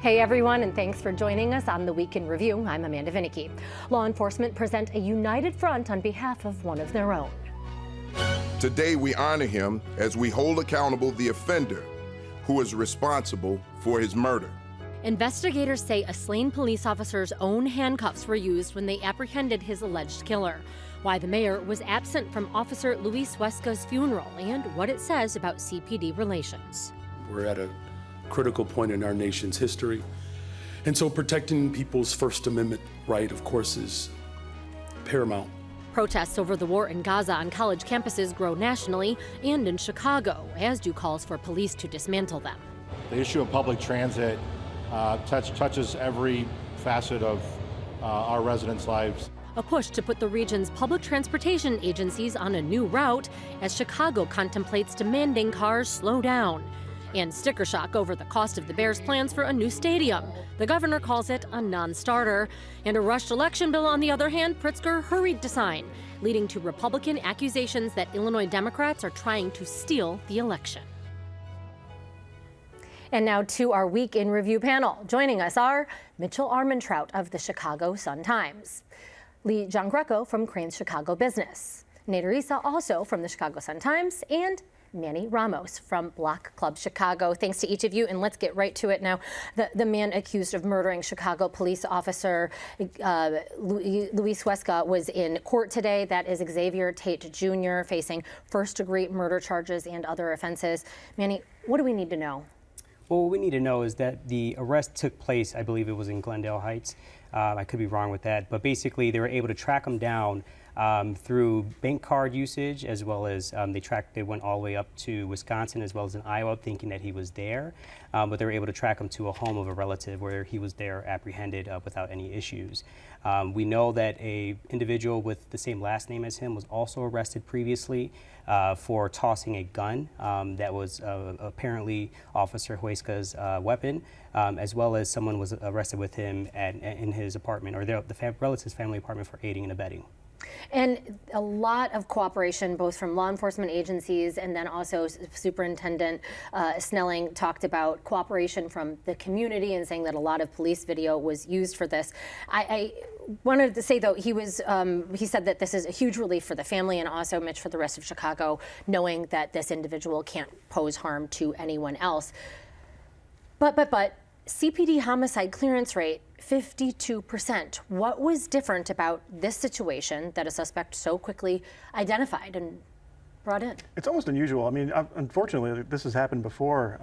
Hey everyone, and thanks for joining us on the Week in Review. I'm Amanda Vinicky. Law enforcement present a united front on behalf of one of their own. Today we honor him as we hold accountable the offender who is responsible for his murder. Investigators say a slain police officer's own handcuffs were used when they apprehended his alleged killer. Why the mayor was absent from Officer Luis Huesca's funeral and what it says about CPD relations. We're at a critical point in our nation's history. And so protecting people's First Amendment right, of course, is paramount. Protests over the war in Gaza on college campuses grow nationally and in Chicago, as do calls for police to dismantle them. The issue of public transit touches every facet of our residents' lives. A push to put the region's public transportation agencies on a new route as Chicago contemplates demanding cars slow down. And sticker shock over the cost of the Bears' plans for a new stadium. The governor calls it a non-starter. And a rushed election bill, on the other hand, Pritzker hurried to sign, leading to Republican accusations that Illinois Democrats are trying to steal the election. And now to our Week in Review panel. Joining us are Mitchell Armentrout of the Chicago Sun-Times, Lee Giangreco from Crane's Chicago Business, Nader Issa also from the Chicago Sun-Times, and Manny Ramos from Block Club Chicago. Thanks to each of you, and let's get right to it now. The man accused of murdering Chicago police officer Luis Huesca was in court today. That is Xavier Tate Jr. facing first-degree murder charges and other offenses. Manny, what do we need to know? Well, what we need to know is that the arrest took place, I believe it was in Glendale Heights. I could be wrong with that, but basically they were able to track him down through bank card usage, as well as they went all the way up to Wisconsin as well as in Iowa, thinking that he was there. But they were able to track him to a home of a relative where he was there apprehended without any issues. We know that a individual with the same last name as him was also arrested previously for tossing a gun that was apparently Officer Huesca's weapon, as well as someone was arrested with him in his apartment, or the relative's family apartment, for aiding and abetting. And a lot of cooperation, both from law enforcement agencies and then also Superintendent Snelling talked about cooperation from the community and saying that a lot of police video was used for this. I wanted to say, though, he said that this is a huge relief for the family and also, Mitch, for the rest of Chicago, knowing that this individual can't pose harm to anyone else. But CPD homicide clearance rate, 52%. What was different about this situation that a suspect so quickly identified and brought in? It's almost unusual. I mean, unfortunately, this has happened before,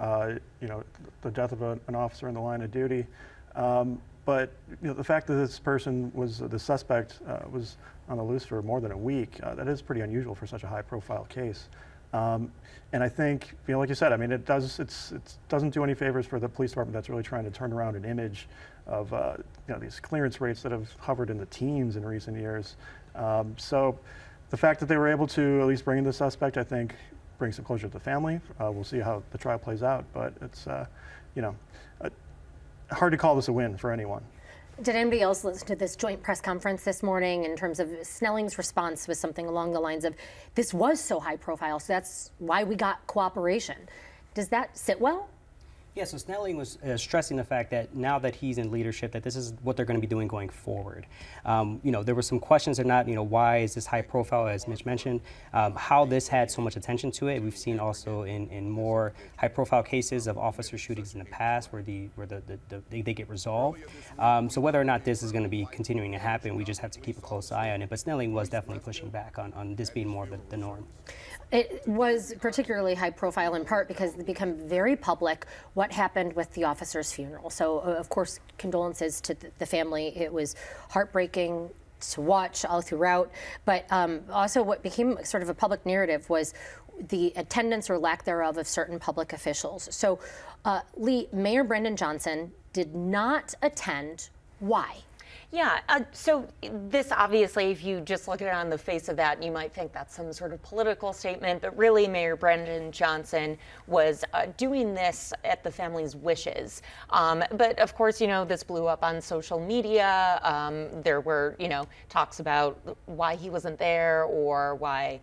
the death of an officer in the line of duty. But the fact that this person the suspect was on the loose for more than a week, that is pretty unusual for such a high-profile case. And I think, like you said, I mean, it doesn't do any favors for the police department that's really trying to turn around an image of these clearance rates that have hovered in the teens in recent years. So the fact that they were able to at least bring in the suspect, I think, brings some closure to the family. We'll see how the trial plays out, but it's hard to call this a win for anyone. Did anybody else listen to this joint press conference this morning in terms of Snelling's response was something along the lines of, this was so high profile, so that's why we got cooperation. Does that sit well? Yeah, so Snelling was stressing the fact that now that he's in leadership, that this is what they're going to be doing going forward. There were some questions or not, why is this high profile, as Mitch mentioned, how this had so much attention to it. We've seen also in more high profile cases of officer shootings in the past where they get resolved. So whether or not this is going to be continuing to happen, we just have to keep a close eye on it. But Snelling was definitely pushing back on this being more of the norm. It was particularly high profile in part because it became very public what happened with the officer's funeral. So, of course, condolences to the family. It was heartbreaking to watch all throughout. But also what became sort of a public narrative was the attendance or lack thereof of certain public officials. So, Lee, Mayor Brendan Johnson did not attend. Why? Yeah, so this obviously, if you just look at it on the face of that, you might think that's some sort of political statement, but really Mayor Brendan Johnson was doing this at the family's wishes. But of course, this blew up on social media. There were, talks about why he wasn't there or why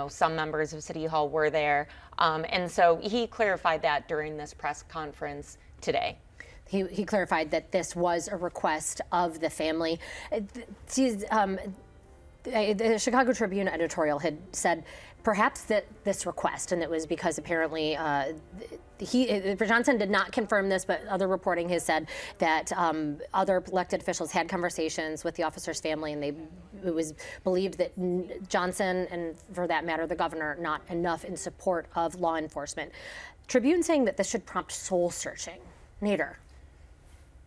some members of City Hall were there. And so he clarified that during this press conference today. he clarified that this was a request of the family. The Chicago Tribune editorial had said perhaps that this request, and it was because apparently Johnson did not confirm this, but other reporting has said that other elected officials had conversations with the officer's family, and it was believed that Johnson, and for that matter, the governor, not enough in support of law enforcement. Tribune saying that this should prompt soul searching. Nader.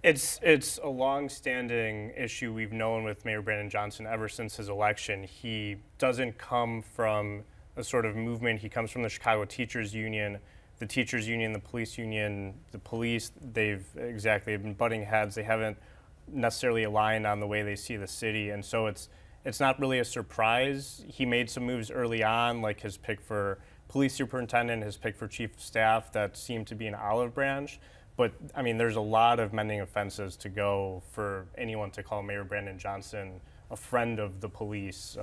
It's a long-standing issue we've known with Mayor Brandon Johnson ever since his election. He doesn't come from a sort of movement. He comes from the Chicago Teachers Union. The teachers union, the police union, the police, they've been butting heads. They haven't necessarily aligned on the way they see the city. And so it's not really a surprise. He made some moves early on, like his pick for police superintendent, his pick for chief of staff, that seemed to be an olive branch. But I mean, there's a lot of mending of fences to go for anyone to call Mayor Brandon Johnson a friend of the police,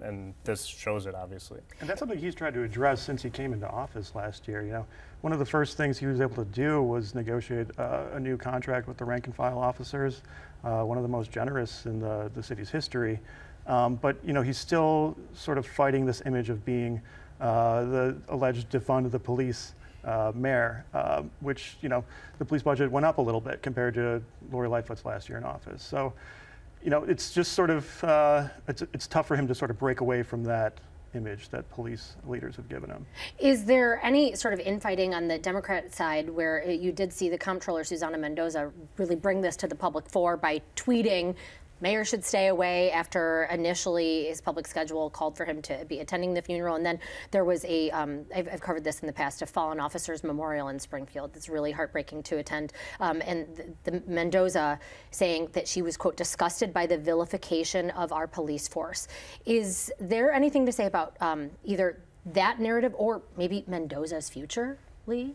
and this shows it, obviously. And that's something he's tried to address since he came into office last year. You know, one of the first things he was able to do was negotiate a new contract with the rank and file officers, one of the most generous in the city's history. But you know, he's still sort of fighting this image of being the alleged defund of the police mayor, which, you know, the police budget went up a little bit compared to Lori Lightfoot's last year in office. So, you know, it's just sort of, it's tough for him to sort of break away from that image that police leaders have given him. Is there any sort of infighting on the Democrat side where you did see the comptroller, Susanna Mendoza, really bring this to the public fore by tweeting mayor should stay away after initially his public schedule called for him to be attending the funeral? And then there was I've covered this in the past, a fallen officers memorial in Springfield that's really heartbreaking to attend. And the Mendoza saying that she was, quote, disgusted by the vilification of our police force. Is there anything to say about either that narrative or maybe Mendoza's future, Lee?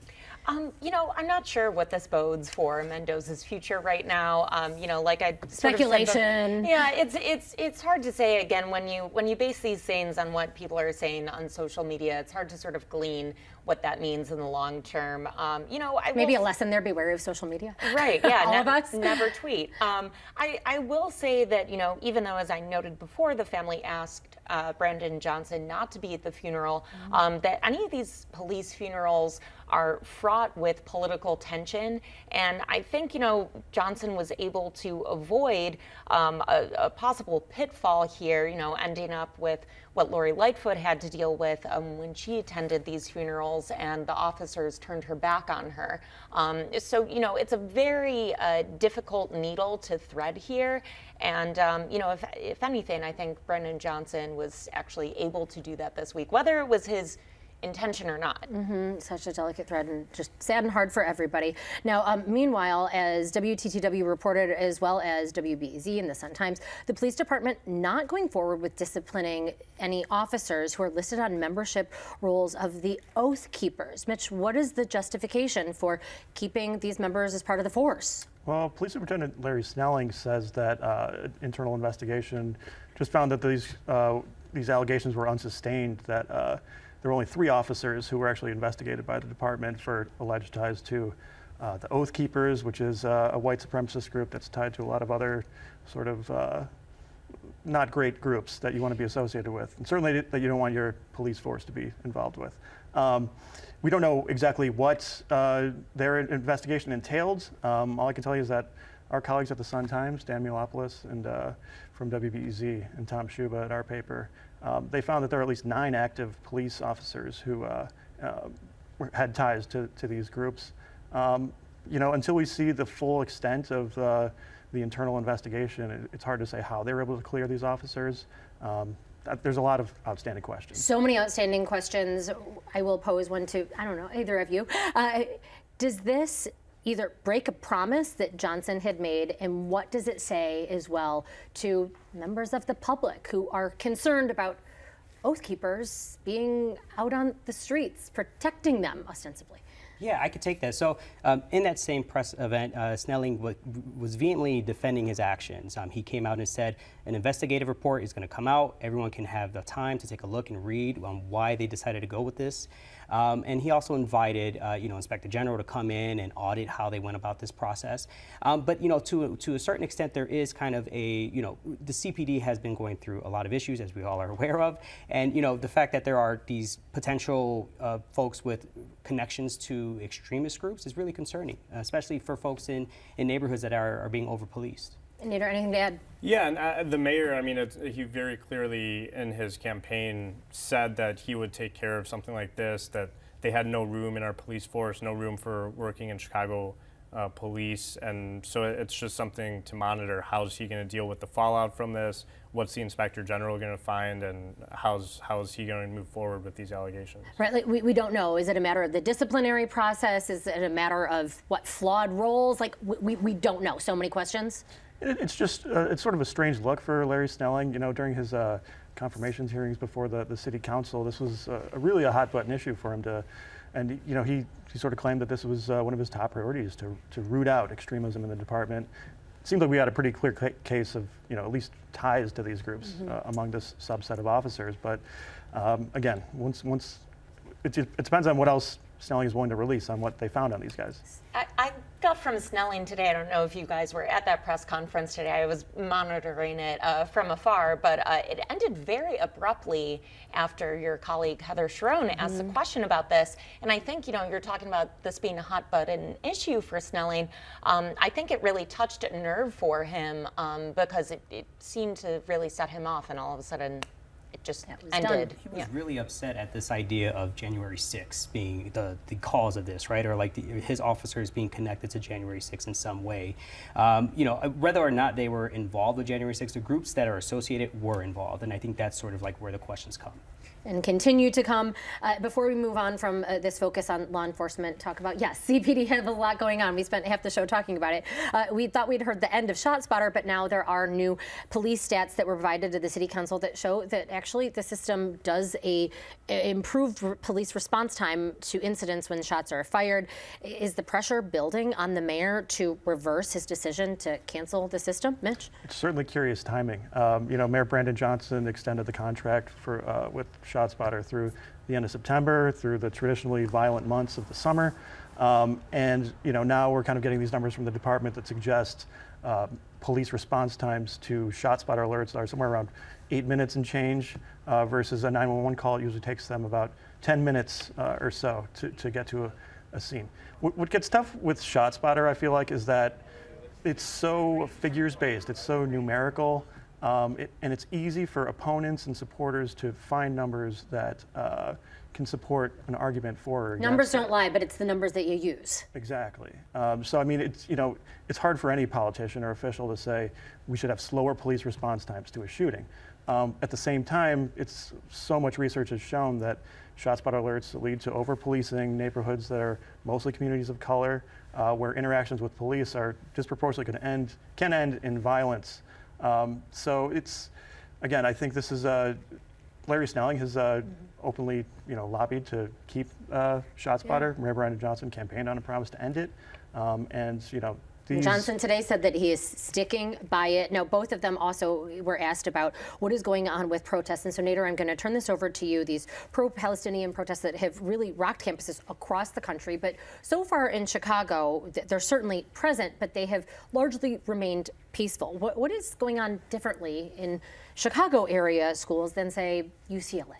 You know, I'm not sure what this bodes for Mendoza's future right now. You know, like I speculation. Yeah, it's hard to say. Again, when you base these things on what people are saying on social media, it's hard to sort of glean what that means in the long term. You know, maybe a lesson there: be wary of social media. Right. Yeah. All of us. Never tweet. I will say that, you know, even though, as I noted before, the family asked Brandon Johnson not to be at the funeral, that any of these police funerals are fraught with political tension. And I think, you know, Johnson was able to avoid a possible pitfall here, you know, ending up with what Lori Lightfoot had to deal with when she attended these funerals and the officers turned her back on her. So, you know, it's a very difficult needle to thread here. And, you know, if anything, I think Brandon Johnson was actually able to do that this week, whether it was his intention or not. Such a delicate thread and just sad and hard for everybody. Now, meanwhile, as WTTW reported, as well as WBEZ and the Sun-Times, the police department not going forward with disciplining any officers who are listed on membership rolls of the Oathkeepers. Mitch, what is the justification for keeping these members as part of the force? Well, Police Superintendent Larry Snelling says that internal investigation just found that these allegations were unsustained, that there were only 3 officers who were actually investigated by the department for alleged ties to the Oathkeepers, which is a white supremacist group that's tied to a lot of other sort of not great groups that you want to be associated with, and certainly that you don't want your police force to be involved with. We don't know exactly what their investigation entailed. All I can tell you is that our colleagues at the Sun-Times, Dan Mulopoulos and from WBEZ and Tom Schuba at our paper, they found that there are at least 9 active police officers who had ties to these groups. You know, until we see the full extent of the internal investigation, it's hard to say how they were able to clear these officers. There's a lot of outstanding questions. So many outstanding questions. I will pose one to, I don't know, either of you. Does this either break a promise that Johnson had made, and what does it say as well to members of the public who are concerned about Oathkeepers being out on the streets, protecting them ostensibly? Yeah, I could take that. So in that same press event, Snelling was vehemently defending his actions. He came out and said an investigative report is going to come out. Everyone can have the time to take a look and read on why they decided to go with this. And he also invited, Inspector General to come in and audit how they went about this process. But, to a certain extent, there is kind of the CPD has been going through a lot of issues, as we all are aware of. And, the fact that there are these potential folks with connections to extremist groups is really concerning, especially for folks in neighborhoods that are being over-policed. Nader, anything to add? Yeah, and the mayor, he very clearly in his campaign said that he would take care of something like this, that they had no room in our police force, no room for working in Chicago police, and so it's just something to monitor. How's he going to deal with the fallout from this? What's the Inspector General going to find, and how is he going to move forward with these allegations? Right, like we don't know. Is it a matter of the disciplinary process? Is it a matter of flawed roles? Like we don't know. So many questions. It's just it's sort of a strange look for Larry Snelling. During his confirmations hearings before the city council, this was really a hot button issue for him and he sort of claimed that this was one of his top priorities to root out extremism in the department. It seemed like we had a pretty clear case of at least ties to these groups among this subset of officers. But again, once it depends on what else Snelling is willing to release on what they found on these guys. I got from Snelling today, I don't know if you guys were at that press conference today, I was monitoring it from afar, but it ended very abruptly after your colleague Heather Sharon asked a question about this. And I think, you're talking about this being a hot button issue for Snelling. I think it really touched a nerve for him because it seemed to really set him off, and all of a sudden it just ended. He was really upset at this idea of January 6th being the cause of this, right? Or like his officers being connected to January 6th in some way. Whether or not they were involved with January 6th, the groups that are associated were involved. And I think that's sort of like where the questions come. And continue to come. Before we move on from this focus on law enforcement, talk about, CPD has a lot going on. We spent half the show talking about it. We thought we'd heard the end of ShotSpotter, but now there are new police stats that were provided to the City Council that show that actually the system does improved police response time to incidents when shots are fired. Is the pressure building on the mayor to reverse his decision to cancel the system? Mitch? It's certainly curious timing. Mayor Brandon Johnson extended the contract with ShotSpotter through the end of September, through the traditionally violent months of the summer. Now we're kind of getting these numbers from the department that suggest police response times to ShotSpotter alerts are somewhere around 8 minutes and change versus a 911 call. It usually takes them about 10 minutes or so to get to a scene. What gets tough with ShotSpotter, I feel like, is that it's so figures-based, it's so numerical. And it's easy for opponents and supporters to find numbers that can support an argument for or against. Numbers don't lie, but it's the numbers that you use. Exactly. It's hard for any politician or official to say we should have slower police response times to a shooting. At the same time, so much research has shown that ShotSpotter alerts lead to over-policing neighborhoods that are mostly communities of color, where interactions with police are disproportionately can end in violence. So I think this is Larry Snelling has openly, lobbied to keep ShotSpotter. Mayor Brandon Johnson campaigned on a promise to end it, Johnson today said that he is sticking by it. Now, both of them also were asked about what is going on with protests. And so, Nader, I'm going to turn this over to you. These pro-Palestinian protests that have really rocked campuses across the country. But so far in Chicago, they're certainly present, but they have largely remained peaceful. What is going on differently in Chicago area schools than, say, UCLA?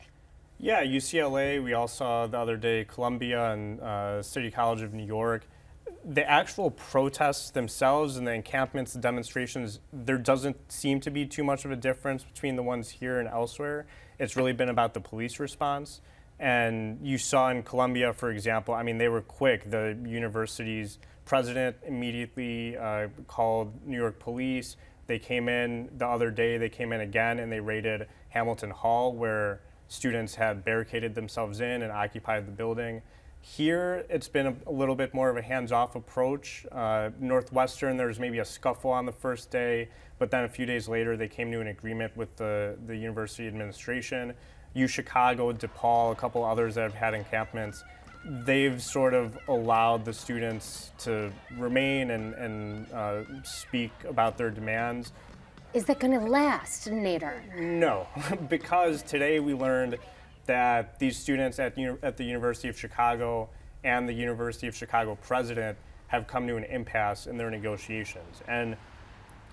Yeah, UCLA, we all saw the other day, Columbia and City College of New York. The actual protests themselves and the encampments, the demonstrations, there doesn't seem to be too much of a difference between the ones here and elsewhere. It's really been about the police response. And you saw in Columbia, for example, they were quick. The university's president immediately called New York police. They came in the other day, they came in again, and they raided Hamilton Hall, where students had barricaded themselves in and occupied the building. Here, it's been a little bit more of a hands-off approach. Northwestern, there was maybe a scuffle on the first day, but then a few days later, they came to an agreement with the university administration. UChicago, DePaul, a couple others that have had encampments, they've sort of allowed the students to remain and speak about their demands. Is that going to last, Nader? No, because today we learned that these students at the University of Chicago and the University of Chicago president have come to an impasse in their negotiations. And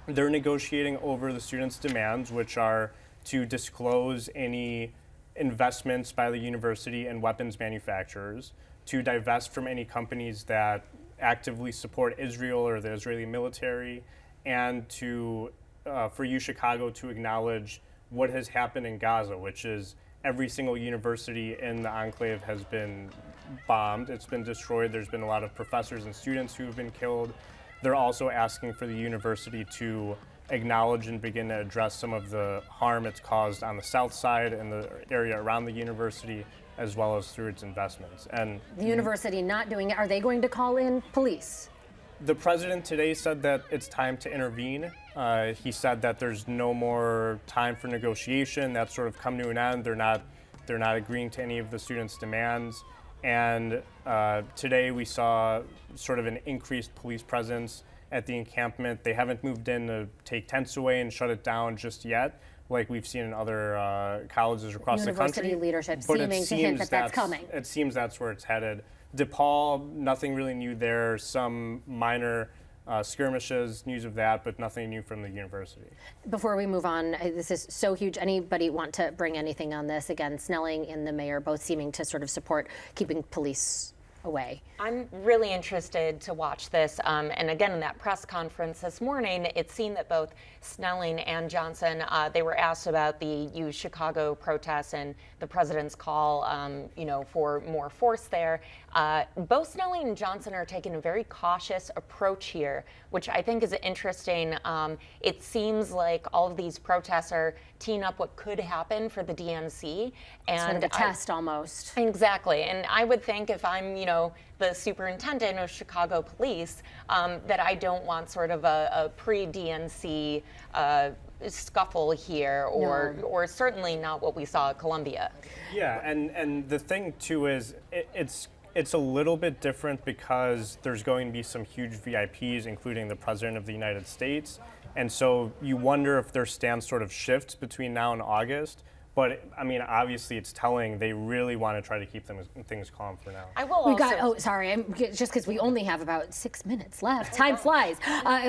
they're negotiating over the students' demands, which are to disclose any investments by the university in weapons manufacturers, to divest from any companies that actively support Israel or the Israeli military, and to for UChicago to acknowledge what has happened in Gaza, which is every single university in the enclave has been bombed. It's been destroyed. There's been a lot of professors and students who have been killed. They're also asking for the university to acknowledge and begin to address some of the harm it's caused on the south side and the area around the university, as well as through its investments. And the university not doing it, are they going to call in police? the president today said that it's time to intervene. He said that there's no more time for negotiation. That's sort of come to an end. They're not agreeing to any of the students' demands. And today we saw sort of an increased police presence at the encampment. They haven't moved in to take tents away and shut it down just yet, like we've seen in other colleges across the country. University leadership But seeming to hint that that's coming. It seems that's where it's headed. DePaul, nothing really new there. Some minor skirmishes, news of that, but nothing new from the university. Before we move on, this is so huge. Anybody want to bring anything on this? Again, Snelling and the mayor both seeming to sort of support keeping police away. I'm really interested to watch this. And again, in that press conference this morning, it seemed that both Snelling and Johnson, they were asked about the Chicago protests and the president's call, for more force there. Both Snelling and Johnson are taking a very cautious approach here, which I think is interesting. It seems like all of these protests are teeing up what could happen for the DNC. And sort of a test almost. Exactly. And I would think if I'm, the superintendent of Chicago Police, that I don't want sort of a pre-DNC scuffle here, or certainly not what we saw at Columbia. Yeah, and the thing too is it's a little bit different because there's going to be some huge VIPs, including the President of the United States. And so you wonder if their stance sort of shifts between now and August. But I mean, obviously, it's telling they really want to try to keep things calm for now. I will. Just because we only have about 6 minutes left. Time flies.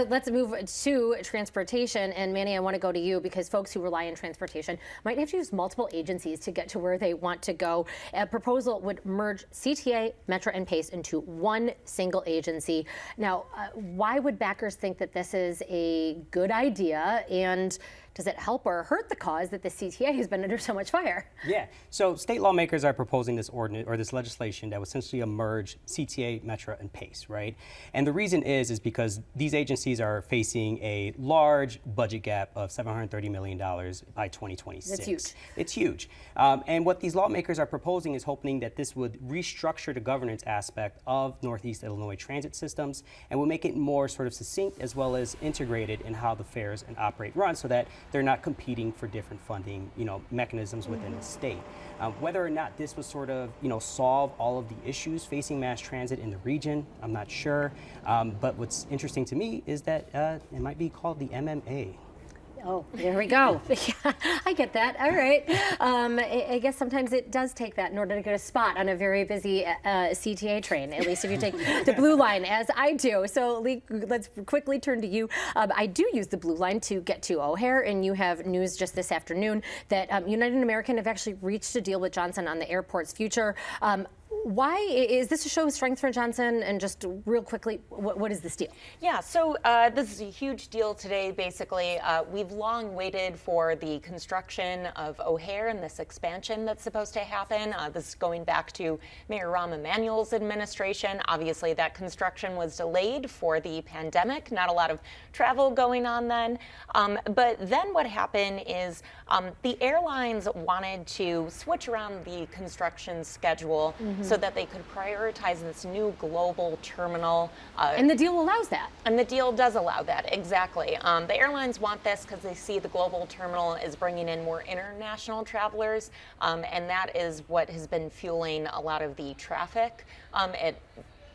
Let's move to transportation. And Manny, I want to go to you because folks who rely on transportation might have to use multiple agencies to get to where they want to go. A proposal would merge CTA, Metro, and PACE into one single agency. Now, why would backers think that this is a good idea? And does it help or hurt the cause that the CTA has been under so much fire? Yeah, so state lawmakers are proposing this ordinance or this legislation that would essentially merge CTA, Metro, and PACE, right? And the reason is because these agencies are facing a large budget gap of $730 million by 2026. That's huge. It's huge. And what these lawmakers are proposing is hoping that this would restructure the governance aspect of Northeast Illinois transit systems and will make it more sort of succinct as well as integrated in how the fares and operate run so that they're not competing for different funding, mechanisms within the state. Whether or not this would sort of, solve all of the issues facing mass transit in the region, I'm not sure. But what's interesting to me is that it might be called the MMA. Oh, there we go. Yeah, I get that. All right. I guess sometimes it does take that in order to get a spot on a very busy CTA train, at least if you take the Blue Line, as I do. So Lee, let's quickly turn to you. I do use the Blue Line to get to O'Hare, and you have news just this afternoon that United American have actually reached a deal with Johnson on the airport's future. Why is this a show of strength for Johnson? And just real quickly, what is this deal? Yeah, so this is a huge deal today. Basically, we've long waited for the construction of O'Hare and this expansion that's supposed to happen. This is going back to Mayor Rahm Emanuel's administration. Obviously, that construction was delayed for the pandemic. Not a lot of travel going on then. But then what happened is the airlines wanted to switch around the construction schedule so that they could prioritize this new global terminal. And the deal allows that. And the deal does allow that, exactly. The airlines want this because they see the global terminal is bringing in more international travelers, and that is what has been fueling a lot of the traffic at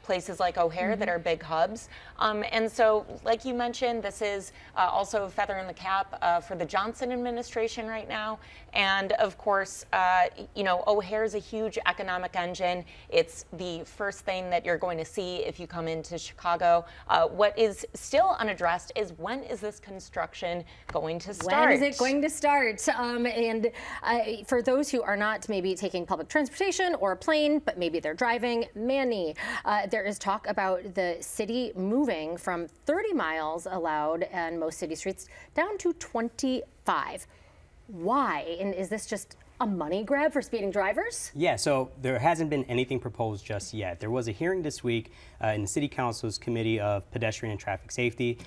places like O'Hare that are big hubs. And so, like you mentioned, this is also a feather in the cap for the Johnson administration right now. And of course, O'Hare is a huge economic engine. It's the first thing that you're going to see if you come into Chicago. What is still unaddressed is, when is this construction going to start? When is it going to start? For those who are not maybe taking public transportation or a plane, but maybe they're driving, Manny, there is talk about the city moving from 30 miles allowed on most city streets down to 25. Why? And is this just a money grab for speeding drivers? Yeah, so there hasn't been anything proposed just yet. There was a hearing this week in the City Council's Committee of Pedestrian and Traffic Safety.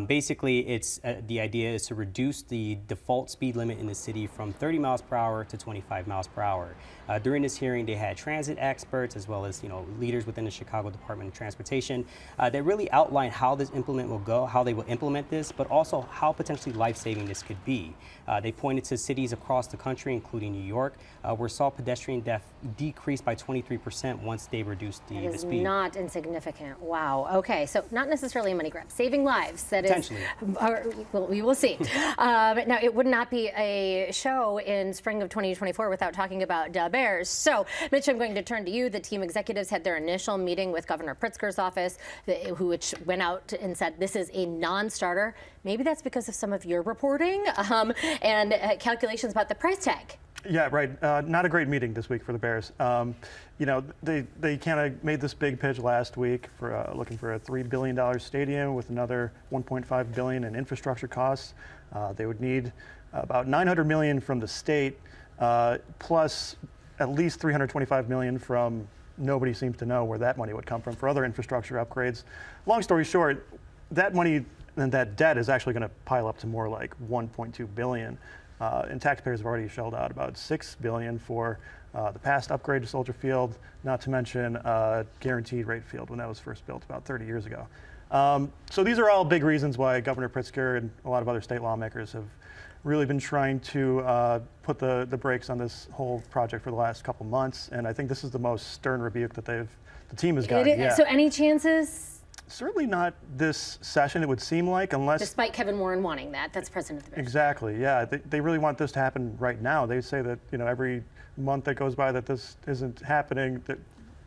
Basically, it's the idea is to reduce the default speed limit in the city from 30 miles per hour to 25 miles per hour. During this hearing, they had transit experts as well as leaders within the Chicago Department of Transportation that really outlined how this implement will go, how they will implement this, but also how potentially life-saving this could be. They pointed to cities across the country, including New York, where saw pedestrian death decrease by 23% once they reduced the speed. That is not insignificant. Wow. Okay, so not necessarily a money grab, saving lives. That Potentially. Well, we will see. Now, it would not be a show in spring of 2024 without talking about the Bears. So, Mitch, I'm going to turn to you. The team executives had their initial meeting with Governor Pritzker's office, which went out and said this is a non-starter. Maybe that's because of some of your reporting and calculations about the price tag. Yeah, right. Not a great meeting this week for the Bears. They kind of made this big pitch last week for looking for a $3 billion stadium with another $1.5 billion in infrastructure costs. They would need about $900 million from the state, plus at least $325 million from nobody seems to know where that money would come from for other infrastructure upgrades. Long story short, that money and that debt is actually going to pile up to more like $1.2 billion. And taxpayers have already shelled out about $6 billion for the past upgrade to Soldier Field, not to mention guaranteed rate field when that was first built about 30 years ago. So these are all big reasons why Governor Pritzker and a lot of other state lawmakers have really been trying to put the brakes on this whole project for the last couple months. And I think this is the most stern rebuke that the team has gotten. Yeah. So any chances? Certainly not this session, it would seem like, unless... Despite Kevin Warren wanting that. That's president of the Bears. Exactly, yeah. They really want this to happen right now. They say that, every month that goes by that this isn't happening, that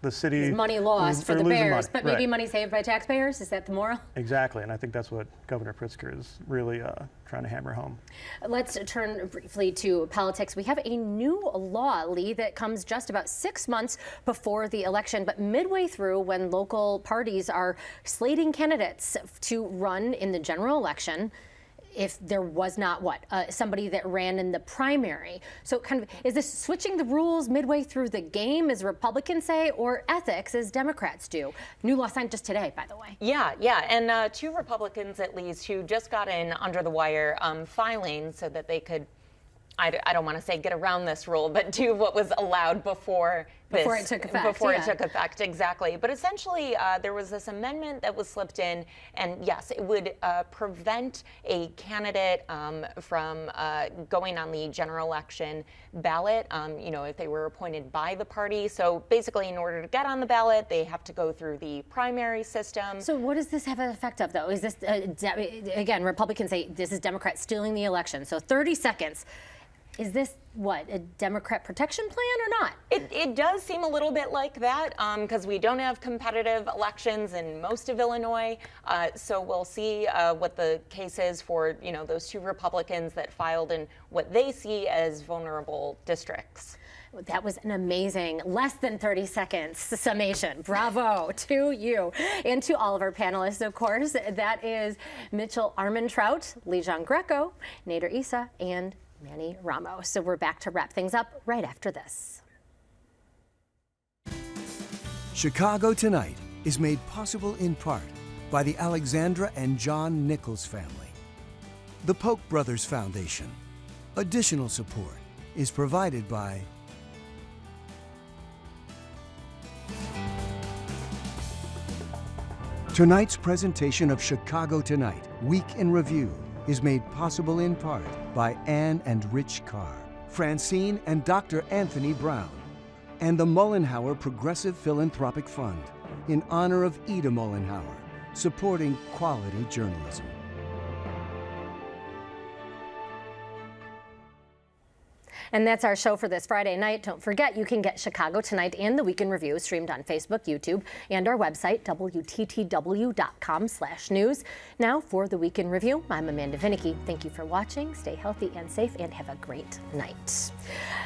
the city... There's money lost for the Bears, but maybe right. money saved by taxpayers? Is that the moral? Exactly, and I think that's what Governor Pritzker is really trying to hammer home. Let's turn briefly to politics. We have a new law, Lee, that comes just about 6 months before the election, but midway through, when local parties are slating candidates to run in the general election, if there was not somebody that ran in the primary. So kind of, is this switching the rules midway through the game, as Republicans say, or ethics, as Democrats do? New law signed just today, by the way. Yeah. And 2 Republicans, at least, who just got in under the wire filing so that they could, I don't want to say get around this rule, but do what was allowed before it took effect. Before it took effect, exactly. But essentially, there was this amendment that was slipped in, and yes, it would prevent a candidate from going on the general election ballot, if they were appointed by the party. So basically, in order to get on the ballot, they have to go through the primary system. So what does this have an effect of, though? Is this, again, Republicans say this is Democrats stealing the election. So 30 seconds. Is this, a Democrat protection plan or not? It does seem a little bit like that because we don't have competitive elections in most of Illinois. So we'll see what the case is for, those 2 Republicans that filed in what they see as vulnerable districts. That was an amazing less than 30 seconds summation. Bravo to you and to all of our panelists, of course. That is Mitchell Armentrout, Lejon Greco, Nader Issa, and Manny Ramos. So we're back to wrap things up right after this. Chicago Tonight is made possible in part by the Alexandra and John Nichols family, the Polk Brothers Foundation. Additional support is provided by tonight's presentation of Chicago Tonight, Week in Review, is made possible in part by Ann and Rich Carr, Francine and Dr. Anthony Brown, and the Mullenhour Progressive Philanthropic Fund. in honor of Ida Mollenhauer, supporting quality journalism. And that's our show for this Friday night. Don't forget, you can get Chicago Tonight and the Week in Review streamed on Facebook, YouTube, and our website, WTTW.com/news. Now for the Week in Review, I'm Amanda Vinicky. Thank you for watching. Stay healthy and safe, and have a great night.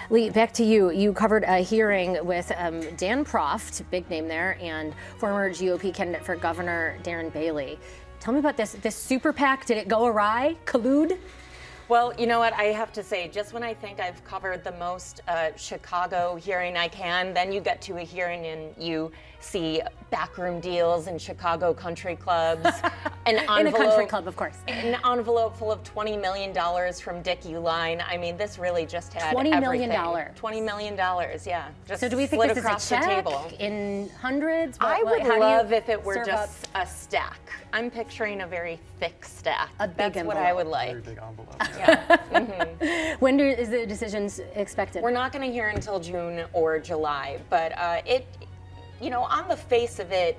Lee, back to you. You covered a hearing with Dan Proft, big name there, and former GOP candidate for Governor Darren Bailey. Tell me about this super PAC. Did it go awry? Collude? Well, you know what, I have to say, just when I think I've covered the most Chicago hearing I can, then you get to a hearing and you see backroom deals in Chicago country clubs. An envelope, in a country club, of course. An envelope full of $20 million from Dick Uline. I mean, this really just had $20 million. $20 million, yeah. Just so do we think slid this across is a check the table. in hundreds? I would how love do you if it were serve just up a stack. I'm picturing a very thick stack. A big That's envelope. what I would like. Very big envelope. Yeah. When is the decisions expected? We're not going to hear until June or July, but on the face of it,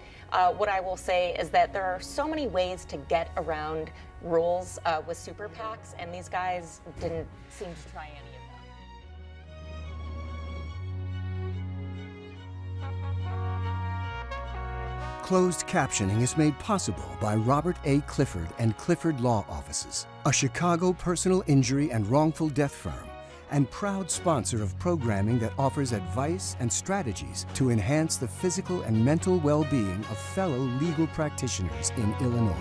what I will say is that there are so many ways to get around rules with super PACs, and these guys didn't seem to try any of them. Closed captioning is made possible by Robert A. Clifford and Clifford Law Offices, a Chicago personal injury and wrongful death firm, and proud sponsor of programming that offers advice and strategies to enhance the physical and mental well-being of fellow legal practitioners in Illinois.